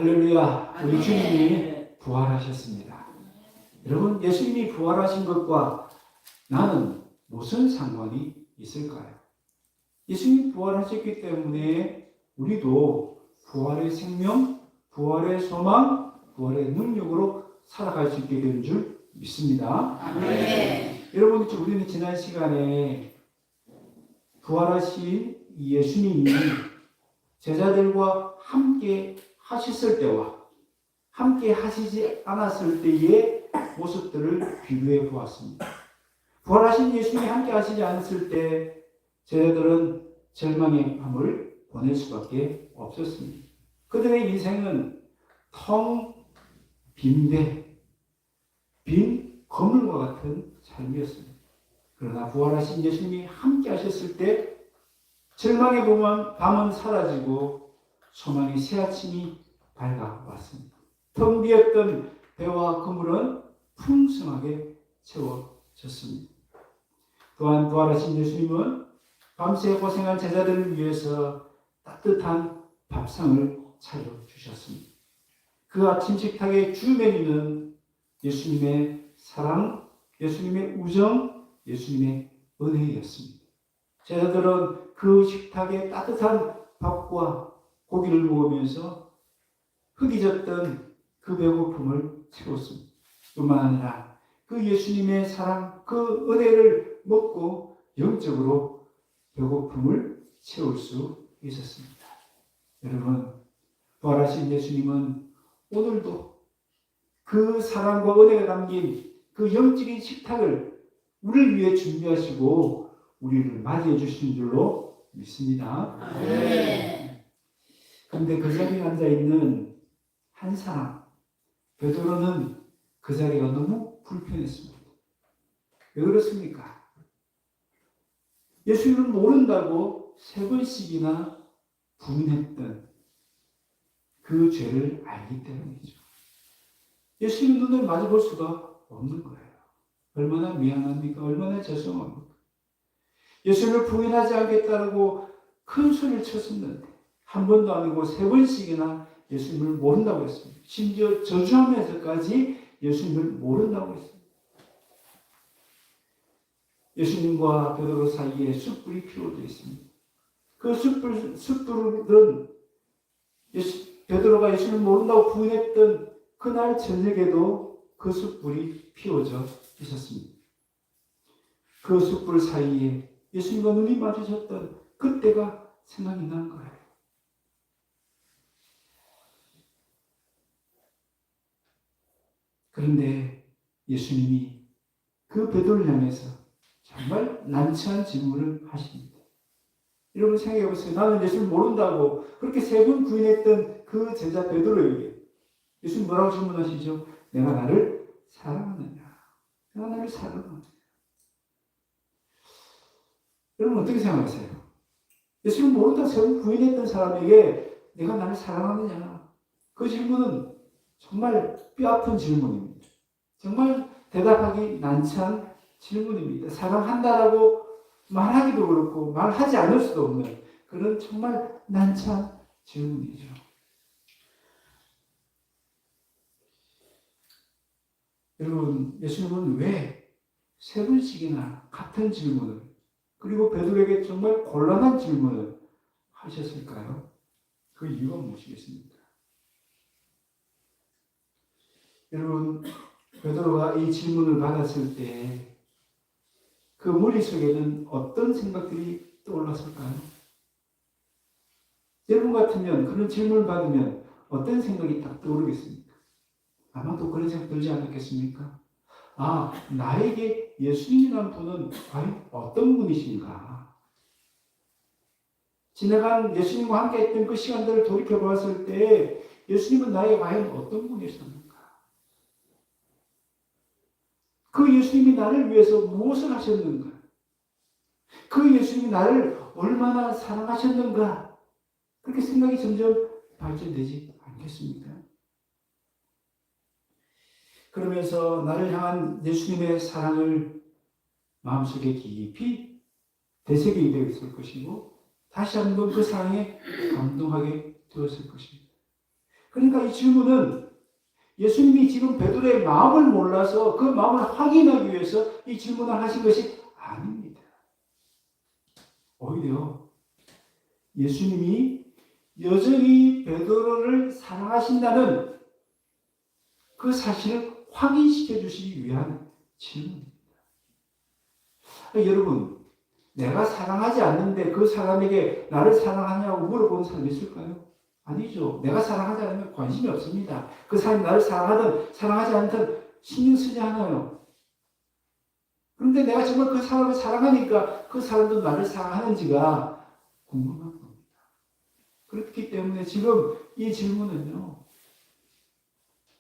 할렐루야, 우리 주님이 부활하셨습니다. 여러분, 예수님이 부활하신 것과 나는 무슨 상관이 있을까요? 예수님이 부활하셨기 때문에 우리도 부활의 생명, 부활의 소망, 부활의 능력으로 살아갈 수 있게 된 줄 믿습니다. 여러분, 우리는 지난 시간에 부활하신 예수님이 제자들과 함께 하셨을 때와 함께 하시지 않았을 때의 모습들을 비교해 보았습니다. 부활하신 예수님이 함께 하시지 않았을 때 제자들은 절망의 밤을 보낼 수밖에 없었습니다. 그들의 인생은 텅 빈 거물과 같은 삶이었습니다. 그러나 부활하신 예수님이 함께 하셨을 때 절망의 밤은 사라지고 소망의 새 아침이 밝아왔습니다. 텅 비었던 배와 그물은 풍성하게 채워졌습니다. 또한 부활하신 예수님은 밤새 고생한 제자들을 위해서 따뜻한 밥상을 차려주셨습니다. 그 아침 식탁의 주 메뉴는 예수님의 사랑, 예수님의 우정, 예수님의 은혜였습니다. 제자들은 그 식탁의 따뜻한 밥과 고기를 먹으면서 흙이 졌던 그 배고픔을 채웠습니다. 뿐만 아니라 그 예수님의 사랑, 그 은혜를 먹고 영적으로 배고픔을 채울 수 있었습니다. 여러분, 부활하신 예수님은 오늘도 그 사랑과 은혜가 담긴 그 영적인 식탁을 우리를 위해 준비하시고 우리를 맞이해 주신 줄로 믿습니다. 그런데 그 자리에 앉아있는 한 사람, 베드로는 그 자리가 너무 불편했습니다. 왜 그렇습니까? 예수님을 모른다고 3번씩이나 부인했던 그 죄를 알기 때문이죠. 예수님 눈을 마주볼 수가 없는 거예요. 얼마나 미안합니까? 얼마나 죄송합니까? 예수님을 부인하지 않겠다고 큰 소리를 쳤었는데 한 번도 아니고 3번씩이나 예수님을 모른다고 했습니다. 심지어 저주하면서까지 예수님을 모른다고 했습니다. 예수님과 베드로 사이에 숯불이 피워져 있습니다. 그 숯불은 베드로가 예수님을 모른다고 부인했던 그날 저녁에도 그 숯불이 피워져 있었습니다. 그 숯불 사이에 예수님과 눈이 마주쳤던 그때가 생각이 난 거예요. 그런데 예수님이 그 베드로를 향해서 정말 난처한 질문을 하십니다. 여러분 생각해 보세요. 나는 예수를 모른다고 그렇게 3번 부인했던 그 제자 베드로에게 예수님 뭐라고 질문하시죠? 내가 나를 사랑하느냐? 내가 나를 사랑하느냐? 여러분 어떻게 생각하세요? 예수를 모른다고 3번 부인했던 사람에게 내가 나를 사랑하느냐? 그 질문은 정말 뼈아픈 질문입니다. 정말 대답하기 난처한 질문입니다. 사랑한다라고 말하기도 그렇고 말하지 않을 수도 없는 그런 정말 난처한 질문이죠. 여러분, 예수님은 왜 3번씩이나 같은 질문을 그리고 베드로에게 정말 곤란한 질문을 하셨을까요? 그 이유가 무엇이겠습니까? 여러분, 베드로가 이 질문을 받았을 때 그 머릿속에는 어떤 생각들이 떠올랐을까요? 여러분 같으면 그런 질문을 받으면 어떤 생각이 딱 떠오르겠습니까? 아마도 그런 생각 들지 않았겠습니까? 아, 나에게 예수님이라는 분은 과연 어떤 분이신가? 지나간 예수님과 함께 했던 그 시간들을 돌이켜 보았을 때 예수님은 나에게 과연 어떤 분이셨는가? 그 예수님이 나를 위해서 무엇을 하셨는가? 그 예수님이 나를 얼마나 사랑하셨는가? 그렇게 생각이 점점 발전되지 않겠습니까? 그러면서 나를 향한 예수님의 사랑을 마음속에 깊이 되새기게 되었을 것이고 다시 한번 그 사랑에 감동하게 되었을 것입니다. 그러니까 이 질문은 예수님이 지금 베드로의 마음을 몰라서 그 마음을 확인하기 위해서 이 질문을 하신 것이 아닙니다. 오히려 예수님이 여전히 베드로를 사랑하신다는 그 사실을 확인시켜 주시기 위한 질문입니다. 여러분, 내가 사랑하지 않는데 그 사람에게 나를 사랑하냐고 물어보는 사람이 있을까요? 아니죠. 내가 사랑하지 않으면 관심이 없습니다. 그 사람이 나를 사랑하든 사랑하지 않든 신경 쓰지 않아요. 그런데 내가 정말 그 사람을 사랑하니까 그 사람도 나를 사랑하는지가 궁금한 겁니다. 그렇기 때문에 지금 이 질문은요,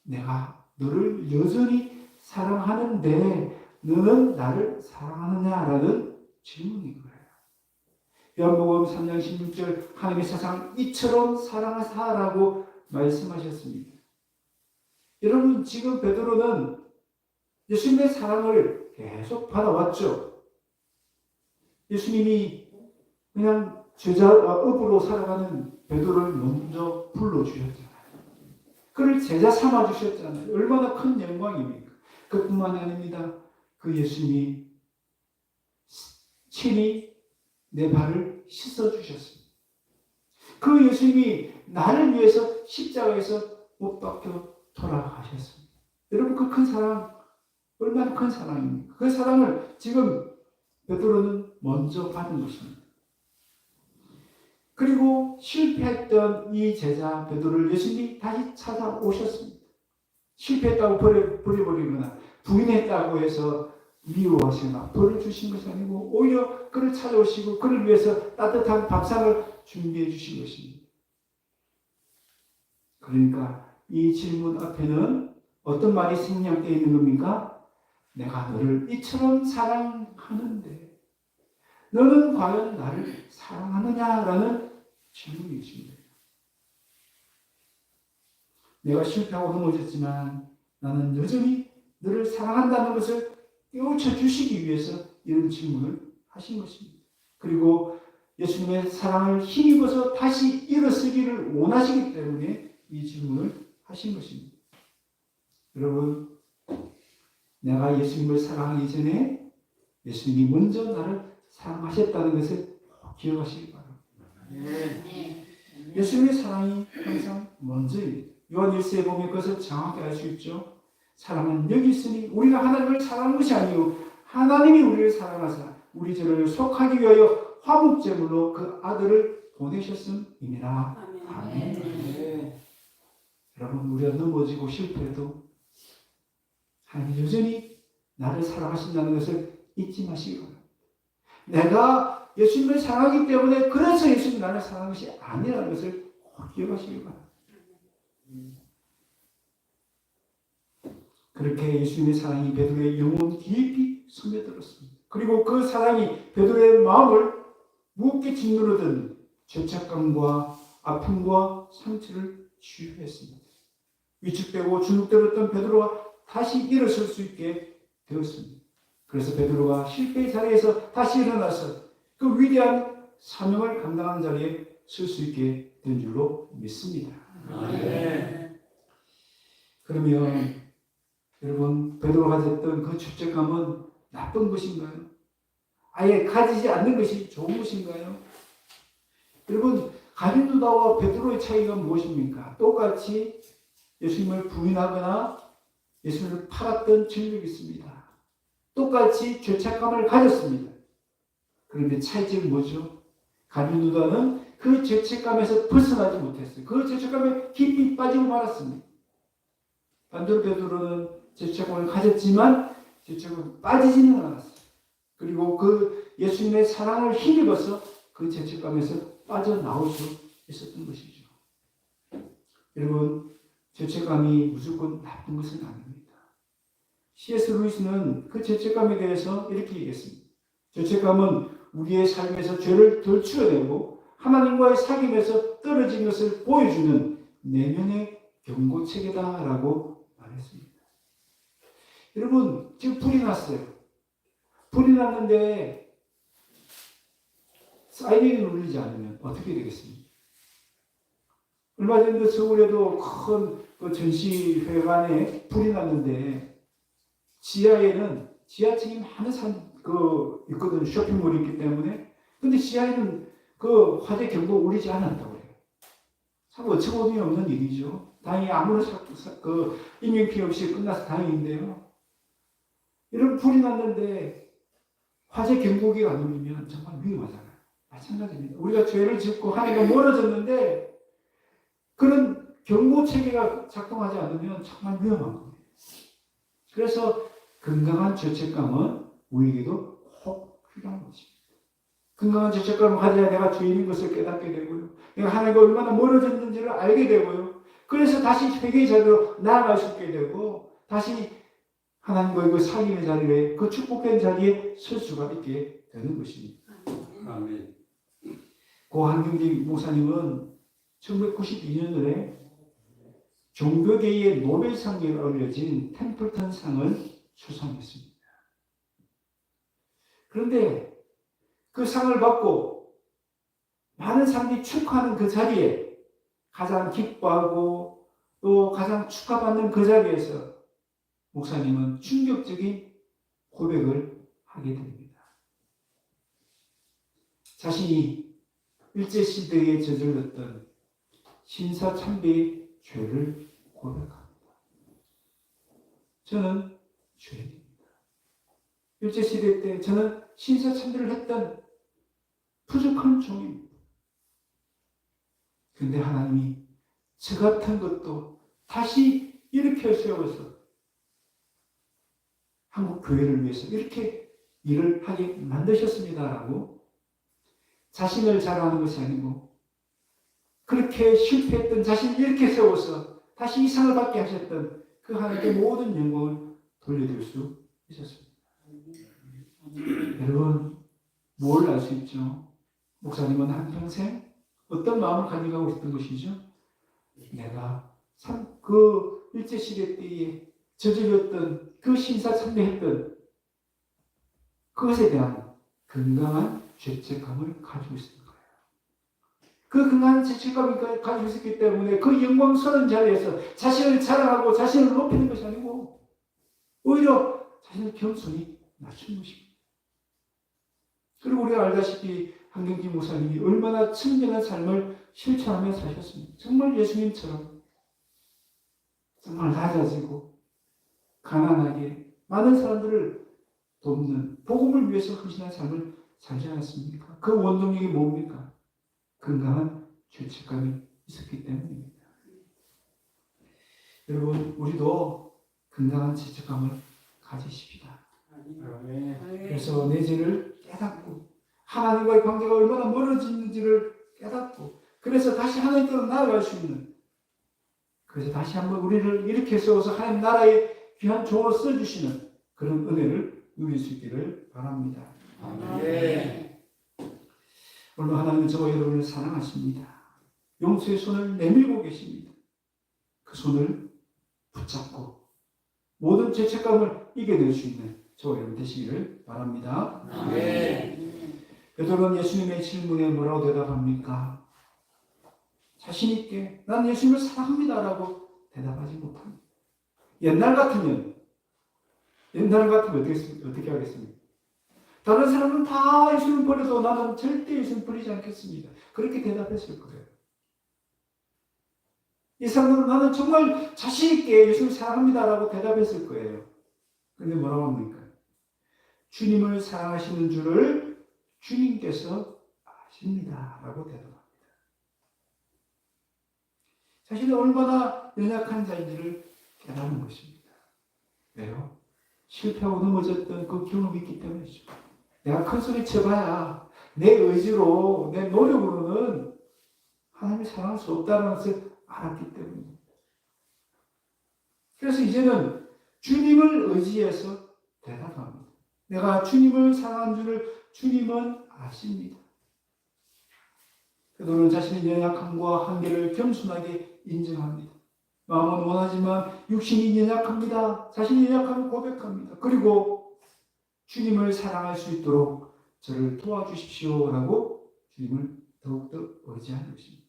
내가 너를 여전히 사랑하는데 너는 나를 사랑하느냐라는 질문인 거예요. 요한복음 3장 16절 하나님의 세상 이처럼 사랑하사라고 말씀하셨습니다. 여러분, 지금 베드로는 예수님의 사랑을 계속 받아왔죠. 예수님이 그냥 업으로 살아가는 베드로를 먼저 불러주셨잖아요. 그를 제자 삼아주셨잖아요. 얼마나 큰 영광입니까? 그뿐만 아닙니다. 그 예수님이 친히 내 발을 씻어주셨습니다. 그 예수님이 나를 위해서 십자가에서 못 박혀 돌아가셨습니다. 여러분, 그 큰 사랑, 얼마나 큰 사랑입니까? 그 사랑을 지금 베드로는 먼저 받은 것입니다. 그리고 실패했던 이 제자 베드로를 예수님이 다시 찾아오셨습니다. 실패했다고 버려버리거나 부인했다고 해서 미워하시거나 벌을 주신 것이 아니고 오히려 그를 찾아오시고 그를 위해서 따뜻한 밥상을 준비해 주신 것입니다. 그러니까 이 질문 앞에는 어떤 말이 생략되어 있는 겁니까? 내가 너를 이처럼 사랑하는데 너는 과연 나를 사랑하느냐라는 질문이 있습니다. 내가 실패하고 넘어졌지만 나는 여전히 너를 사랑한다는 것을 깨우쳐 주시기 위해서 이런 질문을 하신 것입니다. 그리고 예수님의 사랑을 힘입어서 다시 일어서기를 원하시기 때문에 이 질문을 하신 것입니다. 여러분, 내가 예수님을 사랑하기 전에 예수님이 먼저 나를 사랑하셨다는 것을 기억하시기 바랍니다. 예수님의 사랑이 항상 먼저입니다. 요한 1서에 보면 그것을 정확히 알 수 있죠. 사랑은 여기 있으니 우리가 하나님을 사랑하는 것이 아니요 하나님이 우리를 사랑하사 우리 죄를 속하기 위하여 화목제물로 그 아들을 보내셨음이니라. 아멘. 여러분, 우리가 넘어지고 실패해도 하나님이 여전히 나를 사랑하신다는 것을 잊지 마시기 바랍니다. 내가 예수님을 사랑하기 때문에 그래서 예수님이 나를 사랑하는 것이 아니라는 것을 꼭 기억하시기 바랍니다. 그렇게 예수님의 사랑이 베드로의 영혼 깊이 스며들었습니다. 그리고 그 사랑이 베드로의 마음을 무겁게 짓누르던 죄책감과 아픔과 상처를 치유했습니다. 위축되고 주눅들었던 베드로가 다시 일어설 수 있게 되었습니다. 그래서 베드로가 실패의 자리에서 다시 일어나서 그 위대한 사명을 감당하는 자리에 설 수 있게 된 줄로 믿습니다. 네. 그러면 여러분, 베드로가 가졌던 그 죄책감은 나쁜 것인가요? 아예 가지지 않는 것이 좋은 것인가요? 여러분, 가룟 유다와 베드로의 차이가 무엇입니까? 똑같이 예수님을 부인하거나 예수님을 팔았던 전력이 있습니다. 똑같이 죄책감을 가졌습니다. 그런데 차이점은 뭐죠? 가룟 유다는 그 죄책감에서 벗어나지 못했어요. 그 죄책감에 깊이 빠지고 말았습니다. 반대로 베드로는 죄책감을 가졌지만 죄책감에 빠지지는 않았어요. 그리고 그 예수님의 사랑을 힘입어서 그 죄책감에서 빠져나올 수 있었던 것이죠. 여러분, 죄책감이 무조건 나쁜 것은 아닙니다. C.S. 루이스는 그 죄책감에 대해서 이렇게 얘기했습니다. 죄책감은 우리의 삶에서 죄를 덜추어내고 하나님과의 사귐에서 떨어진 것을 보여주는 내면의 경고책이다라고 말했습니다. 여러분, 지금 불이 났어요. 불이 났는데 사이렌이 울리지 않으면 어떻게 되겠습니까? 얼마 전에 서울에도 큰그 전시회관에 불이 났는데 지하에는 지하층이 많은 있거든. 쇼핑몰이 있기 때문에. 근데 지하에는 그 화재 경보가 울리지 않았다고 해요. 참 어처구니 없는 일이죠. 다행히 아무런 인명피해 없이 끝나서 다행인데요. 이런 불이 났는데 화재 경보기가 안 울리면 정말 위험하잖아요. 마찬가지입니다. 우리가 죄를 짓고 하나님과 멀어졌는데 그런 경보 체계가 작동하지 않으면 정말 위험한 겁니다. 그래서 건강한 죄책감은 우리에게도 꼭 필요한 것입니다. 건강한 죄책감을 가져야 내가 죄인인 것을 깨닫게 되고요. 내가 하나님과 얼마나 멀어졌는지를 알게 되고요. 그래서 다시 회개의 자리로 나아갈 수 있게 되고 다시 하나님과 그 사귐의 자리에 그 축복된 자리에 설 수가 있게 되는 것입니다. 아멘. 고 한경직 목사님은 1992년에 종교계의 노벨상에 올려진 템플턴 상을 수상했습니다. 그런데 그 상을 받고 많은 사람들이 축하하는 그 자리에 가장 기뻐하고 또 가장 축하받는 그 자리에서 목사님은 충격적인 고백을 하게 됩니다. 자신이 일제시대에 저질렀던 신사참배의 죄를 고백합니다. 저는 죄인입니다. 일제시대 때 저는 신사참배를 했던 부족한 종입니다. 그런데 하나님이 저 같은 것도 다시 일으켜 세워서 한국 교회를 위해서 이렇게 일을 하게 만드셨습니다라고 자신을 자랑하는 것이 아니고 그렇게 실패했던 자신을 이렇게 세워서 다시 이 상을 받게 하셨던 그 하나님께 모든 영광을 돌려드릴 수 있었습니다. 여러분 뭘 알 수 있죠? 목사님은 한평생 어떤 마음을 가져가고 있었던 것이죠? 내가 참 그 일제시대 때에 저질렀던 그 신사참배했던 그것에 대한 건강한 죄책감을 가지고 있었던 거예요. 그 건강한 죄책감을 가지고 있었기 때문에 그 영광스러운 자리에서 자신을 자랑하고 자신을 높이는 것이 아니고 오히려 자신을 겸손히 낮춘 것입니다. 그리고 우리가 알다시피 한경직 목사님이 얼마나 청정한 삶을 실천하며 사셨습니다. 정말 예수님처럼 정말 낮아지고 가난하게 많은 사람들을 돕는 복음을 위해서 헌신한 삶을 살지 않았습니까? 그 원동력이 뭡니까? 건강한 죄책감이 있었기 때문입니다. 여러분 우리도 건강한 죄책감을 가지십시다. 그래서 내 죄를 깨닫고 하나님과의 관계가 얼마나 멀어지는지를 깨닫고 그래서 다시 하나님께로 나아갈 수 있는 그래서 다시 한번 우리를 이렇게 세워서 하나님 나라의 귀한 종으로 써주시는 그런 은혜를 누릴 수 있기를 바랍니다. 네. 오늘 하나님은 저와 여러분을 사랑하십니다. 용서의 손을 내밀고 계십니다. 그 손을 붙잡고 모든 죄책감을 이겨낼 수 있는 저와 여러분 되시기를 바랍니다. 베드로는 예수님의 질문에 뭐라고 대답합니까? 자신 있게 난 예수님을 사랑합니다라고 대답하지 못합니다. 옛날 같으면 어떻게 하겠습니까? 다른 사람은 다 예수님을 버려도 나는 절대 예수님을 버리지 않겠습니다. 그렇게 대답했을 거예요. 이 사람은 나는 정말 자신 있게 예수님을 사랑합니다라고 대답했을 거예요. 그런데 뭐라고 합니까? 주님을 사랑하시는 줄을 주님께서 아십니다라고 대답합니다. 자신이 얼마나 연약한 자인지를 깨닫는 것입니다. 왜요? 실패하고 넘어졌던 그 경험이 있기 때문이죠. 내가 큰 소리 쳐봐야 내 의지로 내 노력으로는 하나님을 사랑할 수 없다는 것을 알았기 때문입니다. 그래서 이제는 주님을 의지해서 대답합니다. 내가 주님을 사랑한 줄을 주님은 아십니다. 그들은 자신의 연약함과 한계를 겸손하게 인정합니다. 마음은 원하지만 육신이 연약합니다. 자신의 연약함을 고백합니다. 그리고 주님을 사랑할 수 있도록 저를 도와주십시오라고 주님을 더욱더 의지하는 것입니다.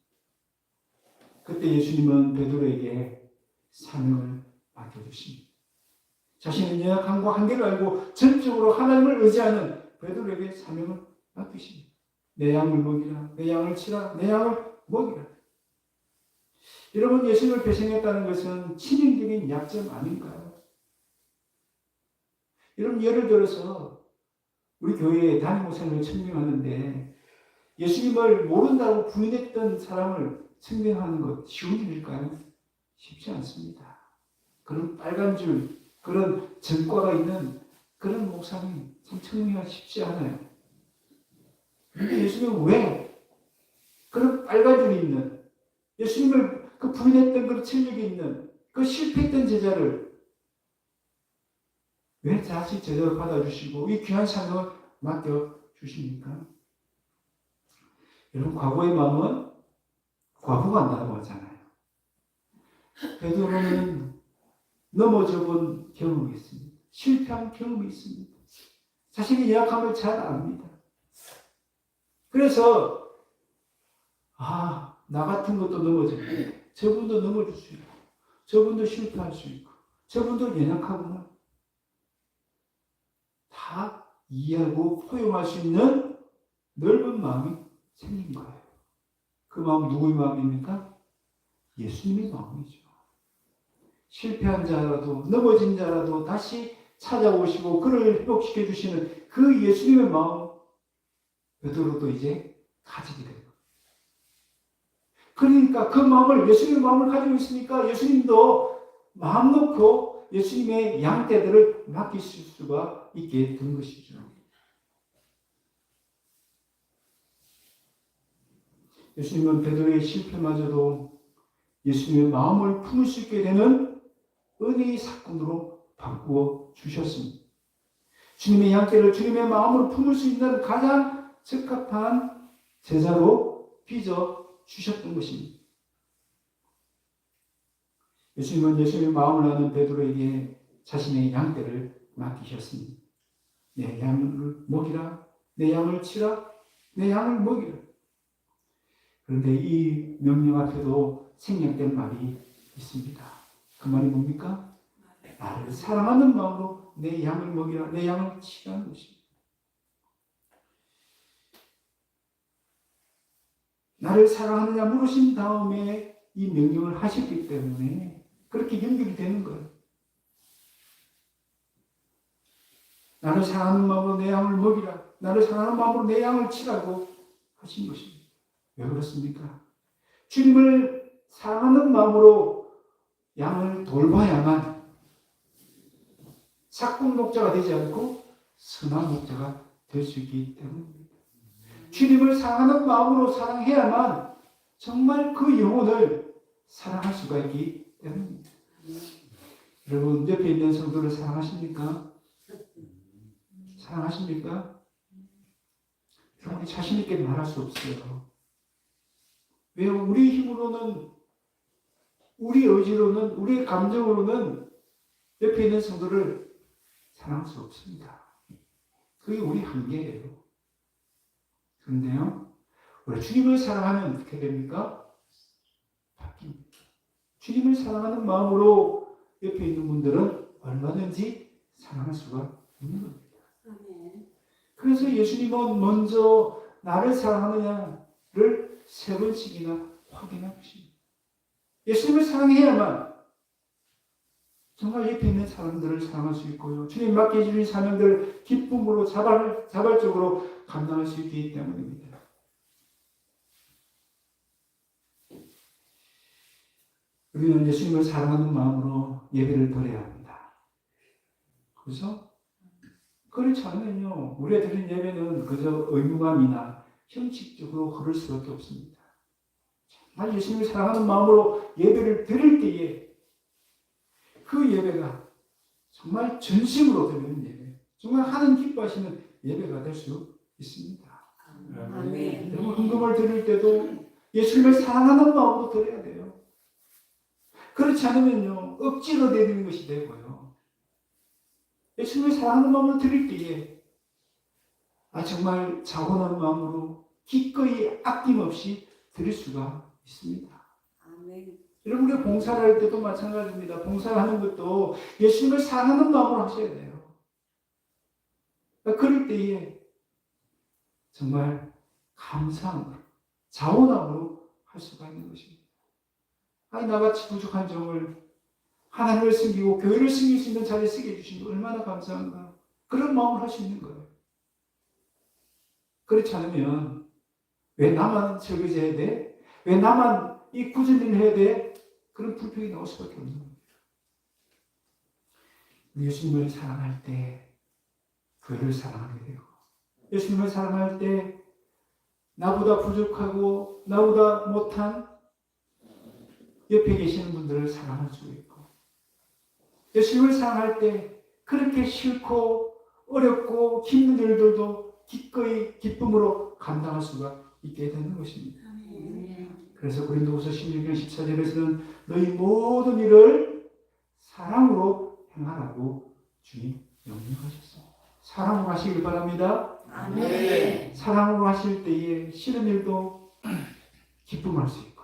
그때 예수님은 베드로에게 사명을 맡겨주십니다. 자신의 연약함과 한계를 알고 전적으로 하나님을 의지하는 베드로에게 사명을 맡기십니다. 내 양을 먹이라, 내 양을 치라, 내 양을 먹이라. 여러분, 예수님을 배신했다는 것은 치명적인 약점 아닌가요? 여러분, 예를 들어서 우리 교회에 담임 목사님을 천명하는데 예수님을 모른다고 부인했던 사람을 천명하는 것 쉬운 일일까요? 쉽지 않습니다. 그런 빨간 줄, 그런 전과가 있는 그런 목사님 참 천명하기 쉽지 않아요. 그런데 예수님은 왜 그런 빨간 줄이 있는 예수님을 그 부인했던 그 체력이 있는 그 실패했던 제자를 왜 다시 제자로 받아주시고 이 귀한 사명을 맡겨주십니까? 여러분, 과거의 마음은 과부가 안다고 하잖아요. 베드로는 넘어져 본 경험이 있습니다. 실패한 경험이 있습니다. 자신의 연약함을 잘 압니다. 그래서 나 같은 것도 넘어져요. 저분도 넘어질 수 있고 저분도 실패할 수 있고 저분도 연약하구나. 다 이해하고 포용할 수 있는 넓은 마음이 생긴 거예요. 그 마음 누구의 마음입니까? 예수님의 마음이죠. 실패한 자라도 넘어진 자라도 다시 찾아오시고 그를 회복시켜 주시는 그 예수님의 마음 베드로도 이제 가지게 됩니다. 그러니까 그 마음을 예수님의 마음을 가지고 있으니까 예수님도 마음 놓고 예수님의 양떼들을 맡기실 수가 있게 된 것이죠. 예수님은 베드로의 실패마저도 예수님의 마음을 품을 수 있게 되는 은혜의 사건으로 바꾸어 주셨습니다. 주님의 양떼를 주님의 마음으로 품을 수 있는 가장 적합한 제자로 빚어 주셨던 것입니다. 예수님은 예수님의 마음을 아는 베드로에게 자신의 양떼를 맡기셨습니다. 내 양을 먹이라, 내 양을 치라, 내 양을 먹이라. 그런데 이 명령 앞에도 생략된 말이 있습니다. 그 말이 뭡니까? 나를 사랑하는 마음으로 내 양을 먹이라, 내 양을 치라는 것입니다. 나를 사랑하느냐 물으신 다음에 이 명령을 하셨기 때문에 그렇게 연결이 되는 거예요. 나를 사랑하는 마음으로 내 양을 먹이라, 나를 사랑하는 마음으로 내 양을 치라고 하신 것입니다. 왜 그렇습니까? 주님을 사랑하는 마음으로 양을 돌봐야만 삭군 목자가 되지 않고 선한 목자가 될 수 있기 때문입니다. 주님을 사랑하는 마음으로 사랑해야만 정말 그 영혼을 사랑할 수가 있기 때문입니다. 여러분, 옆에 있는 성도를 사랑하십니까? 사랑하십니까? 여러분, 자신 있게 말할 수 없어요. 왜요? 우리 힘으로는, 우리 의지로는, 우리의 감정으로는 옆에 있는 성도를 사랑할 수 없습니다. 그게 우리 한계예요. 그런데요, 우리 주님을 사랑하면 어떻게 됩니까? 바뀝니다. 주님을 사랑하는 마음으로 옆에 있는 분들은 얼마든지 사랑할 수가 있는 겁니다. 그래서 예수님은 먼저 나를 사랑하느냐를 3번씩이나 확인하십니다. 예수님을 사랑해야만 정말 옆에 있는 사람들을 사랑할 수 있고요. 주님 맡겨주신 사명들을 기쁨으로 자발적으로 감당할 수 있기 때문입니다. 우리는 예수님을 사랑하는 마음으로 예배를 드려야 합니다. 그래서 그렇지 않으면요, 우리가 드린 예배는 그저 의무감이나 형식적으로 흐를 수밖에 없습니다. 정말 예수님을 사랑하는 마음으로 예배를 드릴 때에 그 예배가 정말 전심으로 드리는 예배, 정말 하나님 기뻐하시는 예배가 될 수 있습니다. 아멘. 여러분, 헌금을 드릴 때도 예수님을 사랑하는 마음으로 드려야 돼요. 그렇지 않으면요, 억지로 드리는 것이 되고요. 예수님을 사랑하는 마음으로 드릴 때에 정말 자원하는 마음으로 기꺼이 아낌없이 드릴 수가 있습니다. 아멘. 여러분, 우리 봉사를 할 때도 마찬가지입니다. 봉사를 하는 것도 예수님을 사랑하는 마음으로 하셔야 돼요. 그럴 때에 정말 감사함으로, 자원함으로 할 수가 있는 것입니다. 아니, 나같이 부족한 종을 하나님을 섬기고 교회를 섬길 수 있는 자리에 쓰게 해주신 거 얼마나 감사한가. 그런 마음을 할 수 있는 거예요. 그렇지 않으면 왜 나만 설거지해야 돼? 왜 나만 이 굳은 일을 해야 돼? 그런 불평이 나올 수밖에 없는 겁니다. 예수님을 사랑할 때 교회를 사랑하게 되고, 예수님을 사랑할 때 나보다 부족하고 나보다 못한 옆에 계시는 분들을 사랑할 수 있고, 예수님을 사랑할 때 그렇게 싫고 어렵고 힘든 일들도 기꺼이 기쁨으로 감당할 수가 있게 되는 것입니다. 그래서 고린도후서 16장 14절에서는 너희 모든 일을 사랑으로 행하라고 주님 명령하셨습니다. 사랑으로 하시길 바랍니다. 아멘. 사랑으로 하실 때에 싫은 일도 기쁨할 수 있고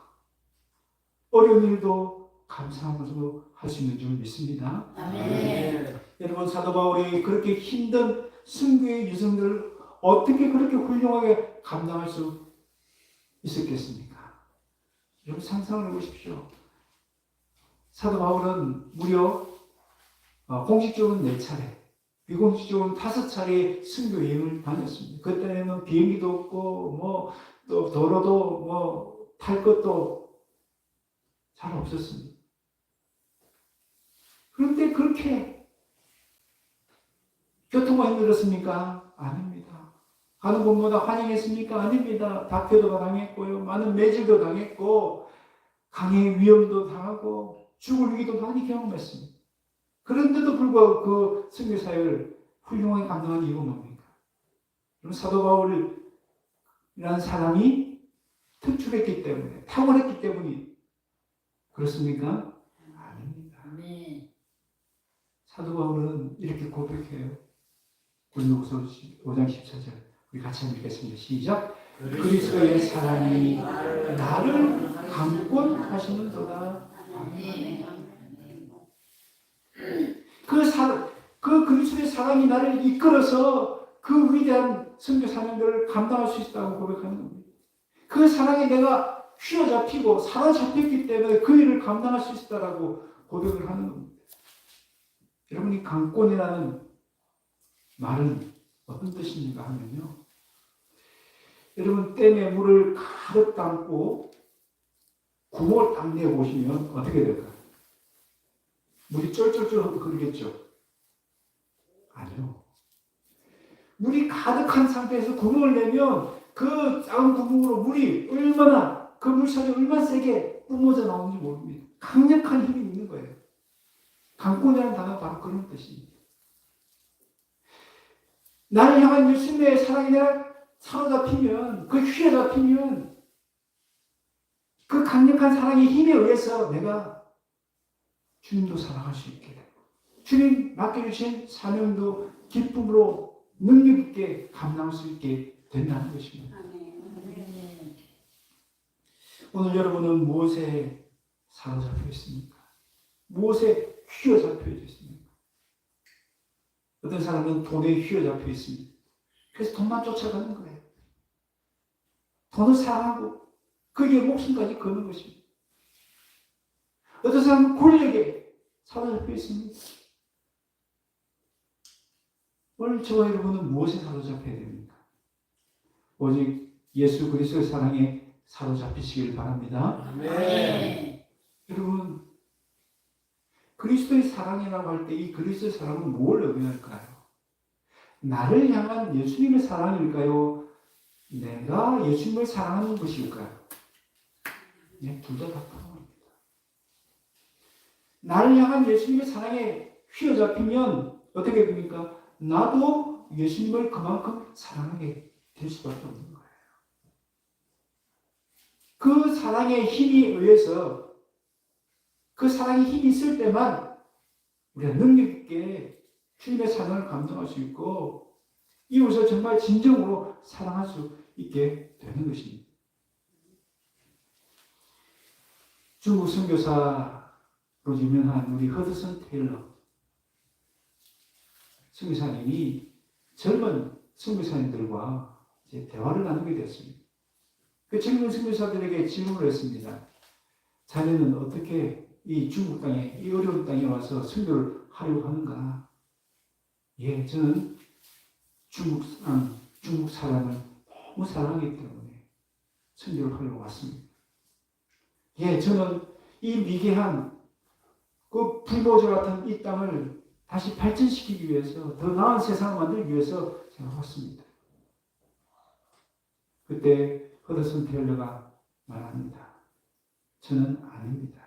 어려운 일도 감사함으로 할 수 있는 줄 믿습니다. 아멘. 여러분, 사도 바울이 그렇게 힘든 순교의 유성들을 어떻게 그렇게 훌륭하게 감당할 수 있었겠습니까? 여러분, 상상을 해보십시오. 사도 바울은 무려 공식적으로는 4차례, 비공식적으로는 5차례 순교 여행을 다녔습니다. 그때는 비행기도 없고 또 도로도 탈 것도 잘 없었습니다. 그런데 그렇게 교통과 힘들었습니까? 아닙니다. 가는 곳마다 환영했습니까? 아닙니다. 박해도 당했고요. 많은 매질도 당했고 강의 위험도 당하고 죽을 위기도 많이 경험했습니다. 그런데도 불구하고 그 선교 사역을 훌륭하게 감당한 이유가 뭡니까? 그럼 사도 바울이라는 사람이 특출했기 때문에, 탁월했기 때문에 그렇습니까? 아닙니다. 사도 바울은 이렇게 고백해요. 고린도후서 5장 14절. 우리 같이 한번 읽겠습니다. 시작. 그리스도의 사랑이 나를 강권 하시는도다. 그 그리스도의 사랑이 나를 이끌어서 그 위대한 선교 사명들을 감당할 수 있다고 고백하는 겁니다. 그 사랑에 내가 휘어잡히고 사로잡혔기 때문에 그 일을 감당할 수 있다라고 고백을 하는 겁니다. 여러분이 강권이라는 말은 어떤 뜻입니까 하면요. 여러분, 댐에 물을 가득 담고 구멍을 딱 내보시면 어떻게 될까요? 물이 쫄쫄쫄 흐르겠죠? 아니요. 물이 가득한 상태에서 구멍을 내면 그 작은 구멍으로 물이 얼마나, 그 물살이 얼마나 세게 뿜어져 나오는지 모릅니다. 강력한 힘이 있는 거예요. 강권이라는 단어가 바로 그런 뜻입니다. 나를 향한 예수님의 사랑이 내가 사로잡히면, 그 휘어잡히면 그 강력한 사랑의 힘에 의해서 내가 주님도 사랑할 수 있게 되고 주님 맡겨주신 사명도 기쁨으로 능력 있게 감당할 수 있게 된다는 것입니다. 오늘 여러분은 무엇에 사로잡혀 있습니까? 무엇에 휘어잡혀 있습니까? 어떤 사람은 돈에 휘어잡혀 있습니다. 그래서 돈만 쫓아가는 거예요. 돈을 사랑하고 거기에 목숨까지 거는 것입니다. 어떤 사람은 권력에 사로잡혀 있습니다. 오늘 저와 여러분은 무엇에 사로잡혀야 됩니까? 오직 예수 그리스도의 사랑에 사로잡히시길 바랍니다. 아멘. 여러분, 그리스도의 사랑이라고 할 때 이 그리스도의 사랑은 뭘 의미할까요? 나를 향한 예수님의 사랑일까요? 내가 예수님을 사랑하는 것일까요? 네, 둘 다 포함합니다. 나를 향한 예수님의 사랑에 휘어잡히면 어떻게 됩니까? 나도 예수님을 그만큼 사랑하게 될 수밖에 없는 거예요. 그 사랑의 힘이 의해서, 그 사랑의 힘이 있을 때만 우리가 능력 있게 주님의 사랑을 감당할 수 있고 이웃을 정말 진정으로 사랑할 수 있게 되는 것입니다. 중국 선교사로 유명한 우리 허드슨 테일러 선교사님이 젊은 선교사님들과 이제 대화를 나누게 되었습니다. 그 젊은 선교사들에게 질문을 했습니다. 자네는 어떻게 이 중국 땅에, 이 어려운 땅에 와서 선교를 하려고 하는가? 예, 저는 중국 사람을 너무 사랑하기 때문에 선교를 하려고 왔습니다. 예, 저는 이 미개한 그 불모저 같은 이 땅을 다시 발전시키기 위해서 더 나은 세상을 만들기 위해서 제가 왔습니다. 그때 허드슨 테일러가 말합니다. 저는 아닙니다.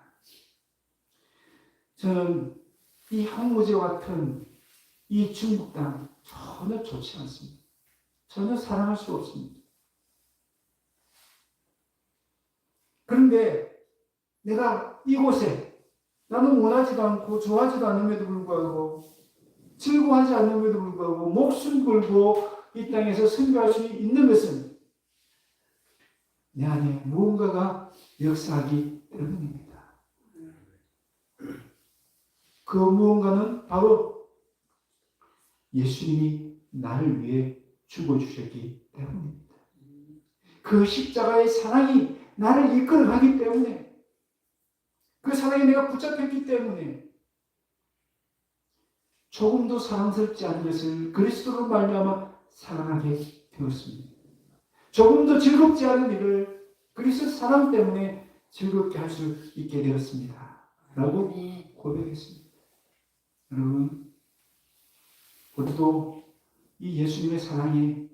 저는 이 항모제와 같은 이 중국 땅 전혀 좋지 않습니다. 전혀 사랑할 수 없습니다. 그런데 내가 이곳에 나는 원하지도 않고 좋아하지도 않음에도 불구하고 즐거워하지 않음에도 불구하고 목숨 걸고 이 땅에서 선교할 수 있는 것은 내 안에 무언가가 역사하기 때문입니다. 그 무언가는 바로 예수님이 나를 위해 죽어주셨기 때문입니다. 그 십자가의 사랑이 나를 이끌어가기 때문에, 그 사랑에 내가 붙잡혔기 때문에 조금도 사랑스럽지 않은 것을 그리스도로 말미암아 사랑하게 되었습니다. 조금도 즐겁지 않은 일을 그리스도 사랑 때문에 즐겁게 할 수 있게 되었습니다. 라고 고백했습니다. 여러분, 우리도 이 예수님의 사랑에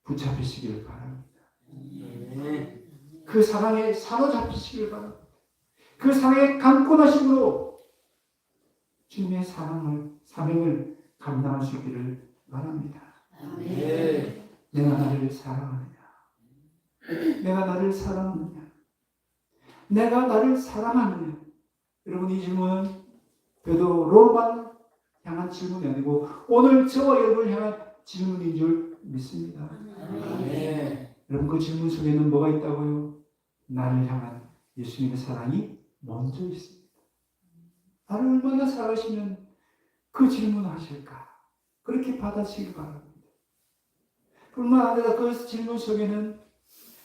붙잡히시기를 바랍니다. 그 사랑에 사로잡히시기를 바랍니다. 그 사랑의 강권하심으로 주님의 사명을 감당할 수 있기를 바랍니다. 내가 나를 사랑하느냐? 내가 나를 사랑하느냐? 내가 나를 사랑하느냐? 여러분, 이 질문은 베드로만 향한 질문이 아니고 오늘 저와 여러분을 향한 질문인 줄 믿습니다. 여러분, 그 질문 속에는 뭐가 있다고요? 나를 향한 예수님의 사랑이 먼저 있습니다. 나를 얼마나 사랑하시면 그 질문을 하실까? 그렇게 받아치길 바랍니다. 뿐만 아니라 그 질문 속에는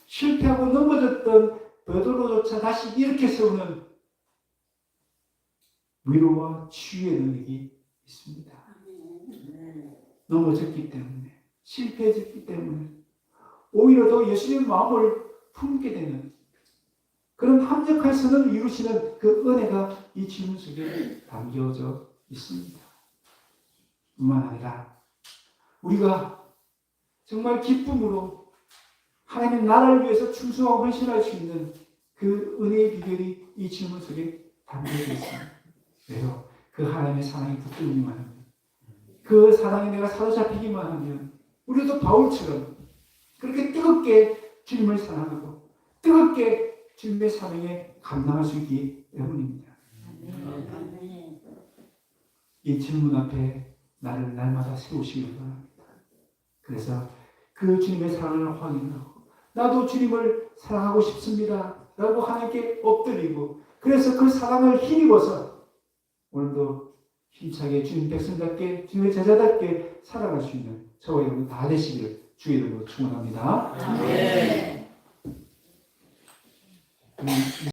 실패하고 넘어졌던 베드로조차 다시 이렇게 세우는 위로와 치유의 능력이 있습니다. 넘어졌기 때문에, 실패했기 때문에 오히려 더 예수님의 마음을 품게 되는 그런 합력할 선을 이루시는 그 은혜가 이 질문 속에 담겨져 있습니다. 뿐만 아니라 우리가 정말 기쁨으로 하나님의 나라를 위해서 충성하고 헌신할 수 있는 그 은혜의 비결이 이 질문 속에 담겨져 있습니다. 왜요? 그 하나님의 사랑이 붙들기만 하면, 그 사랑에 내가 사로잡히기만 하면 우리도 바울처럼 그렇게 뜨겁게 주님을 사랑하고 뜨겁게 주님의 사명에 감당할 수 있기 때문입니다. 이 질문 앞에 나를 날마다 세우시길 바랍니다. 그래서 그 주님의 사랑을 확인하고 나도 주님을 사랑하고 싶습니다 라고 하나님께 엎드리고, 그래서 그 사랑을 힘입어서 오늘도 힘차게 주님 백성답게 주님의 제자답게 살아갈 수 있는 저와 여러분 다 되시기를 주의 이름으로 축원합니다.